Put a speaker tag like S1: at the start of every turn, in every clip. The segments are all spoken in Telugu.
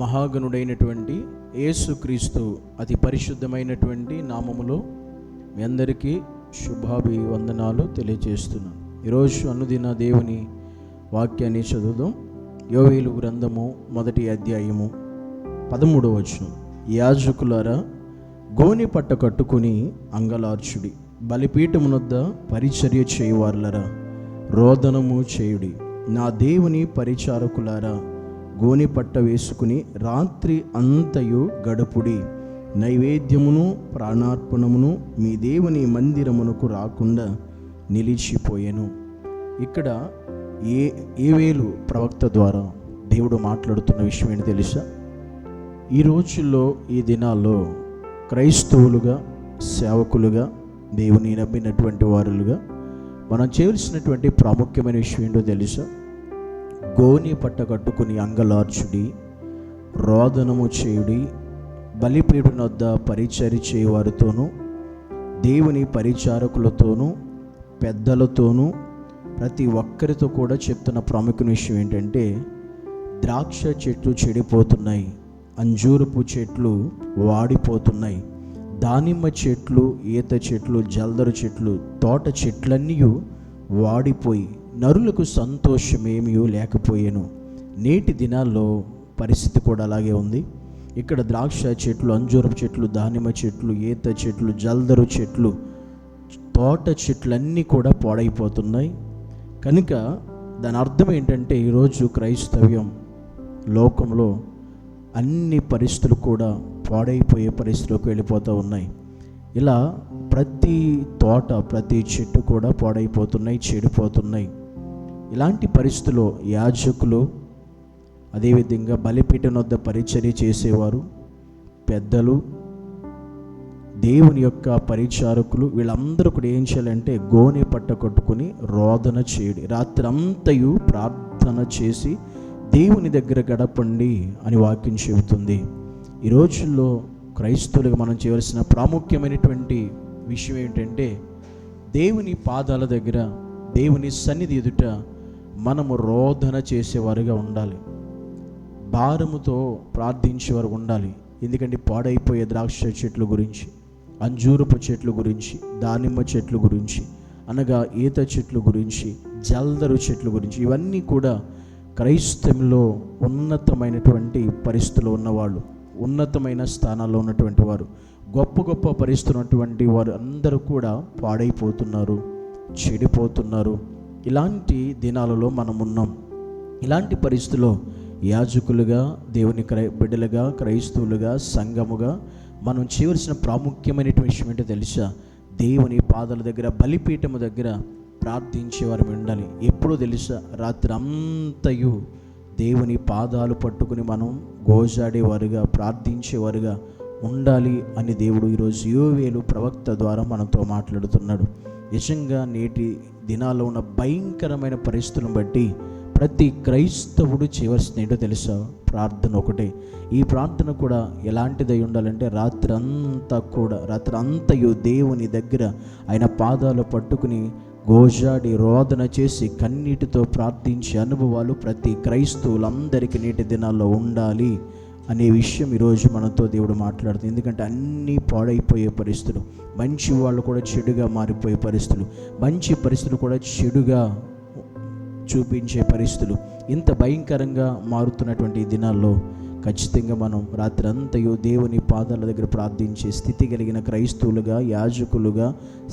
S1: మహాగణుడైనటువంటి యేసుక్రీస్తు అతి పరిశుద్ధమైనటువంటి నామములో మీ అందరికీ శుభాభివందనాలు తెలియజేస్తున్నాను. ఈరోజు అనుదిన దేవుని వాక్యాన్ని చదువుదాం. యోవేలు గ్రంథము 1వ అధ్యాయము 13వ వచనం. యాజకులారా, గోనె పట్ట కట్టుకుని అంగలార్చుడి, బలిపీఠమునొద్ద పరిచర్య చేయువారులరా రోదనము చేయుడి. నా దేవుని పరిచారకులారా, గోనె పట్ట వేసుకుని రాత్రి అంతయు గడుపుడి. నైవేద్యమును ప్రాణార్పణమును మీ దేవుని మందిరమునకు రాకుండా నిలిచిపోయెను. ఇక్కడ యోవేలు ప్రవక్త ద్వారా దేవుడు మాట్లాడుతున్న విషయం ఏంటి తెలుసా? ఈ రోజుల్లో, ఈ దినాల్లో క్రైస్తవులుగా, సేవకులుగా, దేవుని నమ్మినటువంటి వారులుగా మనం చేయవలసినటువంటి ప్రాముఖ్యమైన విషయం ఏంటో తెలుసా? గోనె పట్ట కట్టుకుని అంగలార్చుడి, రోదనము చేయుడి, బలిపీఠమునొద్ద పరిచర్య చేయువారితోనూ, దేవుని పరిచారకులతోనూ, పెద్దలతోనూ, ప్రతి ఒక్కరితో కూడా చెప్తున్న ప్రాముఖ్యమైన విషయం ఏంటంటే, ద్రాక్ష చెట్లు చెడిపోతున్నాయి, అంజూరపు చెట్లు వాడిపోతున్నాయి, దానిమ్మ చెట్లు, ఈత చెట్లు, జల్దరు చెట్లు, తోట చెట్లన్నీ వాడిపోయి నరులకు సంతోషమేమీ లేకపోయేను. నేటి దినాల్లో పరిస్థితి కూడా అలాగే ఉంది. ఇక్కడ ద్రాక్ష చెట్లు, అంజూరపు చెట్లు, దానిమ్మ చెట్లు, ఈత చెట్లు, జల్దరు చెట్లు, తోట చెట్లన్నీ కూడా పాడైపోతున్నాయి. కనుక దాని అర్థం ఏంటంటే, ఈరోజు క్రైస్తవ్యం లోకంలో అన్ని పరిస్థితులు కూడా పాడైపోయే పరిస్థితిలోకి వెళ్ళిపోతూ ఉన్నాయి. ఇలా ప్రతి తోట, ప్రతి చెట్టు కూడా పాడైపోతున్నాయి, చెడిపోతున్నాయి. ఇలాంటి పరిస్థితుల్లో యాజకులు, అదేవిధంగా బలిపీఠం వద్ద పరిచర్య చేసేవారు, పెద్దలు, దేవుని యొక్క పరిచారకులు, వీళ్ళందరూ కూడా ఏం చేయాలంటే గోనె పట్ట కట్టుకుని రోదన చేయడి, రాత్రి అంతయు ప్రార్థన చేసి దేవుని దగ్గర గడపండి అని వాక్యం చెబుతుంది. ఈ రోజుల్లో క్రైస్తవులుగా మనం చేయవలసిన ప్రాముఖ్యమైనటువంటి విషయం ఏంటంటే, దేవుని పాదాల దగ్గర, దేవుని సన్నిధి ఎదుట మనము రోదన చేసేవారుగా ఉండాలి, భారముతో ప్రార్థించేవారు ఉండాలి. ఎందుకంటే పాడైపోయే ద్రాక్ష చెట్ల గురించి, అంజూరపు చెట్ల గురించి, దానిమ్మ చెట్ల గురించి, అనగా ఈత చెట్ల గురించి, జల్దరు చెట్ల గురించి, ఇవన్నీ కూడా క్రైస్తవంలో ఉన్నతమైనటువంటి పరిస్థితుల్లో ఉన్నవాళ్ళు, ఉన్నతమైన స్థానాల్లో ఉన్నటువంటి వారు, గొప్ప గొప్ప పరిస్థితులు ఉన్నటువంటి వారు అందరూ కూడా పాడైపోతున్నారు, చెడిపోతున్నారు. ఇలాంటి దినాలలో మనం ఉన్నాం. ఇలాంటి పరిస్థితుల్లో యాజకులుగా, దేవుని బిడ్డలుగా, క్రైస్తవులుగా, సంఘముగా మనం చేయవలసిన ప్రాముఖ్యమైనటువంటి విషయం ఏంటో తెలుసా? దేవుని పాదాల దగ్గర, బలిపీఠము దగ్గర ప్రార్థించేవారు ఉండాలి. ఎప్పుడో తెలుసా? రాత్రి అంతయు దేవుని పాదాలు పట్టుకుని మనం గోజాడేవారుగా, ప్రార్థించేవారుగా ఉండాలి అని దేవుడు ఈరోజు యోవేలు ప్రవక్త ద్వారా మనతో మాట్లాడుతున్నాడు. నిజంగా నేటి దినాల్లో ఉన్న భయంకరమైన పరిస్థితులను బట్టి ప్రతి క్రైస్తవుడు చేయవలసింది ఏంటో తెలుసా? ప్రార్థన ఒకటే. ఈ ప్రార్థన కూడా ఎలాంటిదై ఉండాలంటే, రాత్రి అంతయు దేవుని దగ్గర ఆయన పాదాలు పట్టుకుని గోజాడి రోదన చేసి కన్నీటితో ప్రార్థించే అనుభవాలు ప్రతి క్రైస్తవులందరికీ నేటి దినాల్లో ఉండాలి అనే విషయం ఈరోజు మనతో దేవుడు మాట్లాడుతుంది. ఎందుకంటే అన్నీ పాడైపోయే పరిస్థితులు, మంచి వాళ్ళు కూడా చెడుగా మారిపోయే పరిస్థితులు, మంచి పరిస్థితులు కూడా చెడుగా చూపించే పరిస్థితులు, ఇంత భయంకరంగా మారుతున్నటువంటి ఈ దినాల్లో ఖచ్చితంగా మనం రాత్రి అంతయు దేవుని పాదాల దగ్గర ప్రార్థించే స్థితి కలిగిన క్రైస్తవులుగా, యాజకులుగా,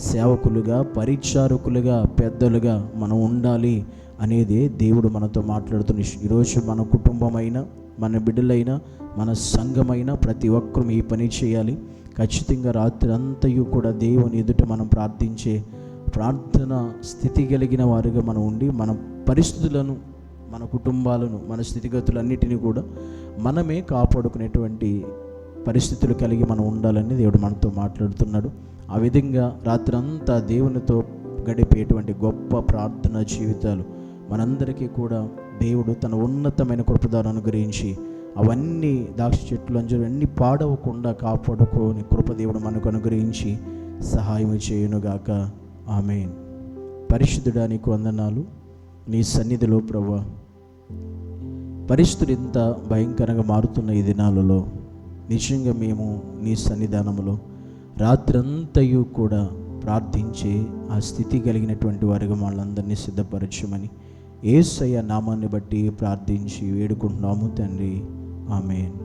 S1: సేవకులుగా, పరిచారకులుగా, పెద్దలుగా మనం ఉండాలి అనేది దేవుడు మనతో మాట్లాడుతున్న. ఈరోజు మన కుటుంబమైనా, మన బిడ్డలైనా, మన సంఘమైనా ప్రతి ఒక్కరూ ఈ పని చేయాలి. ఖచ్చితంగా రాత్రి అంతయు కూడా దేవుని ఎదుట మనం ప్రార్థించే ప్రార్థన స్థితి కలిగిన వారుగా మనం ఉండి, మన పరిస్థితులను, మన కుటుంబాలను, మన స్థితిగతులన్నిటినీ కూడా మనమే కాపాడుకునేటువంటి పరిస్థితులు కలిగి మనం ఉండాలని దేవుడు మనతో మాట్లాడుతున్నాడు. ఆ విధంగా రాత్రంతా దేవునితో గడిపేటువంటి గొప్ప ప్రార్థన జీవితాలు మనందరికీ కూడా దేవుడు తన ఉన్నతమైన కృప ద్వారా అనుగ్రహించి అవన్నీ ద్రాక్ష చెట్లు అంజూరు అన్నీ పాడవకుండా కాపాడుకొని కృపదేవుడు మనకు అనుగ్రహించి సహాయం చేయునుగాక. ఆమేన్. పరిశుద్ధుడా నీకు వందనాలు. నీ సన్నిధిలో ప్రభువా, పరిస్థితులు ఇంత భయంకరంగా మారుతున్న ఈ దినాలలో నిజంగా మేము నీ సన్నిధానంలో రాత్రంతయు కూడా ప్రార్థించే ఆ స్థితి కలిగినటువంటి వారిగా వాళ్ళందరినీ సిద్ధపరచమని యేసయ్య నామాన్ని బట్టి ప్రార్థించి వేడుకుంటున్నాము తండ్రి. ఆమేన్.